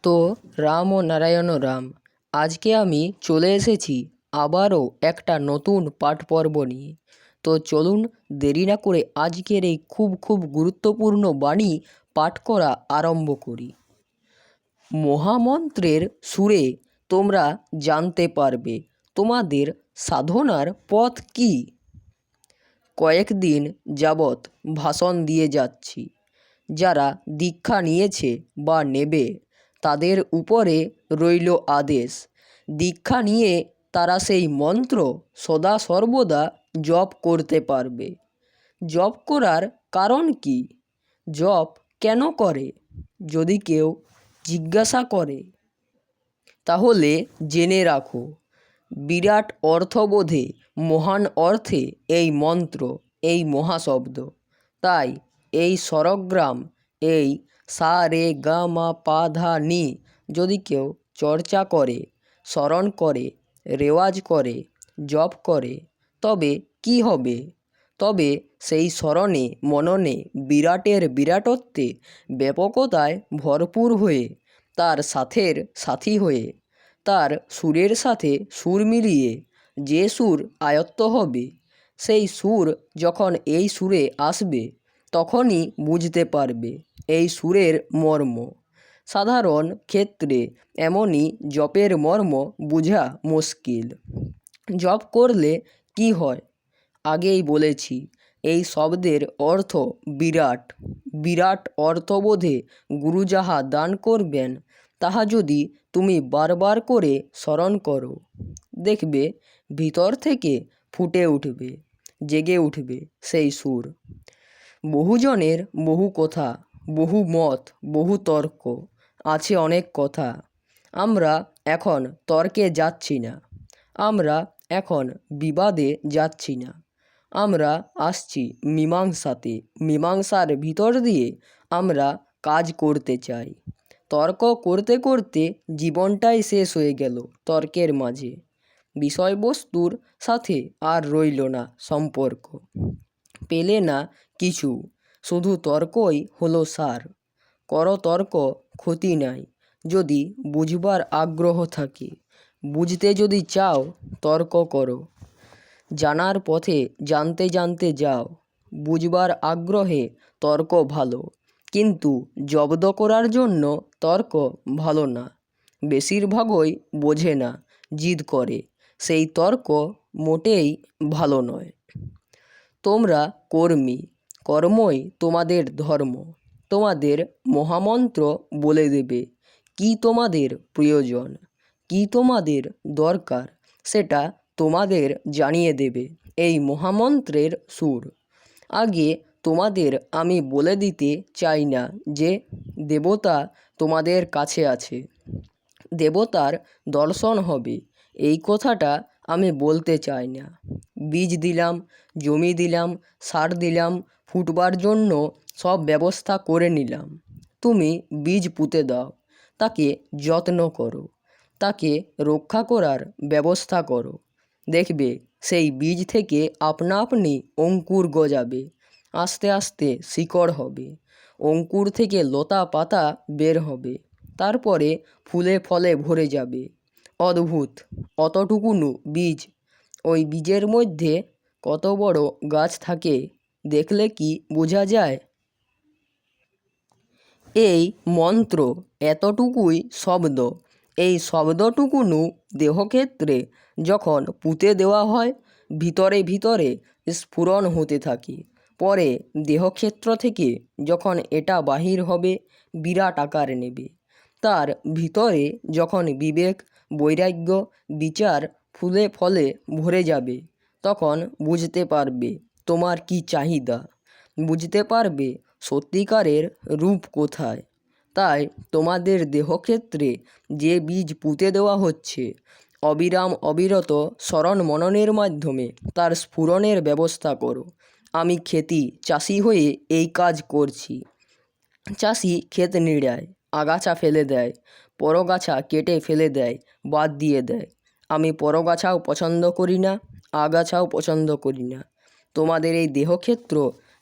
তো রাম ও নারায়ণ রাম, আজকে আমি চলে এসেছি আবারও একটা নতুন পাঠ পর্ব নিয়ে। তো চলুন দেরি না করে আজকের এই খুব গুরুত্বপূর্ণ বাণী পাঠ করা আরম্ভ করি। মহামন্ত্রের সুরে তোমরা জানতে পারবে তোমাদের সাধনার পথ কী। কয়েকদিন যাবৎ ভাষণ দিয়ে যাচ্ছি। যারা দীক্ষা নিয়েছে বা নেবে তাদের উপরে রইল আদেশ, দীক্ষা নিয়ে তারা সেই মন্ত্র সদা সর্বদা জপ করতে পারবে। জপ করার কারণ কি? জপ কেন করে? যদি কেউ জিজ্ঞাসা করে তাহলে জেনে রাখো, বিরাট অর্থবোধে, মহান অর্থে এই মন্ত্র, এই মহাশব্দ। তাই এই স্বরগ্রাম, এই সা রে গা মা পা ধা নি যদি কেউ চর্চা করে, স্মরণ করে, রেওয়াজ করে, জপ করে, তবে কি হবে? তবে সেই স্মরণে মননে বিরাটের বিরাটত্বে ব্যাপকতায় ভরপুর হয়ে, তার সাথের সাথী হয়ে, তার সুরের সাথে সুর মিলিয়ে যে সুর আয়ত্ত হবে, সেই সুর যখন এই সুরে আসবে তখনই বুঝতে পারবে এই সুরের মর্ম। সাধারণ ক্ষেত্রে এমনই জপের মর্ম বোঝা মুশকিল। জপ করলে কি হয়? আগেই বলেছি, এই শব্দের অর্থ বিরাট। বিরাট অর্থবোধে গুরু যাহা দান করবেন তাহা যদি তুমি বারবার করে স্মরণ করো, দেখবে ভিতর থেকে ফুটে উঠবে, জেগে উঠবে সেই সুর। বহুজনের বহু কথা, বহু মত, বহু তর্ক, আছে অনেক কথা। আমরা এখন তর্কে যাচ্ছি না, আমরা এখন বিবাদে যাচ্ছি না, আমরা আসছি মীমাংসাতে। মীমাংসার ভিতর দিয়ে আমরা কাজ করতে চাই। তর্ক করতে করতে জীবনটাই শেষ হয়ে গেল তর্কের মাঝে। বিষয়বস্তুর সাথে আর রইল না সম্পর্ক, পেলে না কিছু, শুধু তর্কই হলো সার। করো তর্ক, ক্ষতি নাই যদি বুঝবার আগ্রহ থাকে। বুঝতে যদি চাও তর্ক করো, জানার পথে জানতে জানতে যাও। বুঝবার আগ্রহে তর্ক ভালো, কিন্তু জব্দ করার জন্য তর্ক ভালো না। বেশিরভাগই বোঝে না, জিদ করে, সেই তর্ক মোটেই ভালো নয়। তোমরা কর্মী, কর্মই তোমাদের ধর্ম। তোমাদের মহামন্ত্র বলে দেবে কি তোমাদের প্রয়োজন, কি তোমাদের দরকার, সেটা তোমাদের জানিয়ে দেবে এই মহামন্ত্রের সুর। আগে তোমাদের আমি বলে দিতে চাই না যে দেবতা তোমাদের কাছে আছে, দেবতার দর্শন হবে, এই কথাটা আমি বলতে চাই না। বীজ দিলাম, জমি দিলাম, সার দিলাম, ফুটবার জন্য সব ব্যবস্থা করে নিলাম। তুমি বীজ পুঁতে দাও, তাকে যত্ন করো, তাকে রক্ষা করার ব্যবস্থা করো। দেখবে সেই বীজ থেকে আপনা আপনি অঙ্কুর গজাবে, আস্তে আস্তে শিকড় হবে, অঙ্কুর থেকে লতা পাতা বের হবে, তারপরে ফুলে ফলে ভরে যাবে। অদ্ভুত, অতটুকুনু বীজ, ওই বীজের মধ্যে কত বড় গাছ থাকে দেখলে কি বোঝা যায়? এই মন্ত্র এতটুকুই শব্দ, এই শব্দটুকুনু দেহক্ষেত্রে যখন পুঁতে দেওয়া হয়, ভিতরে ভিতরে স্ফুরণ হতে থাকে। পরে দেহক্ষেত্র থেকে যখন এটা বাহির হবে, বিরাট আকার নেবে। তার ভিতরে যখন বিবেক, বৈরাগ্য, বিচার ফুলে ফলে ভরে যাবে, তখন বুঝতে পারবে তোমার কি চাহিদা, বুঝতে পারবে সত্যিকারের রূপ কোথায়। তাই তোমাদের দেহক্ষেত্রে যে বীজ পুঁতে দেওয়া হচ্ছে, অবিরাম অবিরত স্মরণ মননের মাধ্যমে তার স্ফুরণের ব্যবস্থা করো। আমি খেতি চাষি হয়ে এই কাজ করছি। চাষি ক্ষেত নিড়ায়, আগাছা ফেলে দেয়, পরগাছা কেটে ফেলে দেয়, বাদ দিয়ে দেয়। আমি পরগাছাও পছন্দ করি না, আগাছাও পছন্দ করি না। তোমাদের এই দেহক্ষেত্র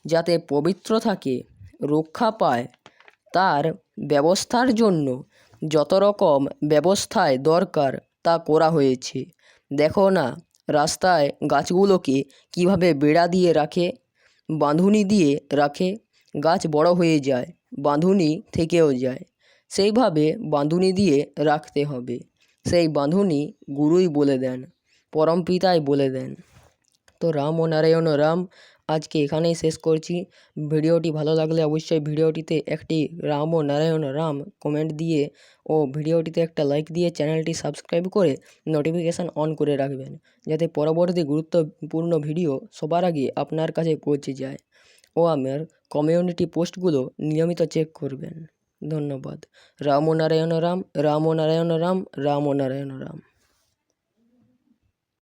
যাতে পবিত্র থাকে, রক্ষা পায়, তার ব্যবস্থার জন্য যত রকম ব্যবস্থায় দরকার তা করা হয়েছে। দেখো না রাস্তায় গাছগুলোকে কীভাবে বেড়া দিয়ে রাখে, বাঁধুনি দিয়ে রাখে। গাছ বড় হয়ে যায়, বাঁধুনি থেকেও যায়, সেইভাবে বাঁধুনি দিয়ে রাখতে হবে। সেই বাঁধুনি গুরুই বলে দেন, পরমপিতাই বলে দেন। তো রাম ও নারায়ণ রাম আজকে এখানেই শেষ করছি। ভিডিওটি ভালো লাগলে অবশ্যই ভিডিওটিতে একটি রাম ও নারায়ণ রাম কমেন্ট দিয়ে ও ভিডিওটিতে একটা লাইক দিয়ে চ্যানেলটি সাবস্ক্রাইব করে নোটিফিকেশান অন করে রাখবেন, যাতে পরবর্তী গুরুত্বপূর্ণ ভিডিও সবার আগে আপনার কাছে পৌঁছে যায়। ও আমার কমিউনিটি পোস্টগুলো নিয়মিত চেক করবেন। ধন্যবাদ। রাম ও নারায়ণ রাম, রাম ও নারায়ণ রাম, রাম ও নারায়ণ রাম।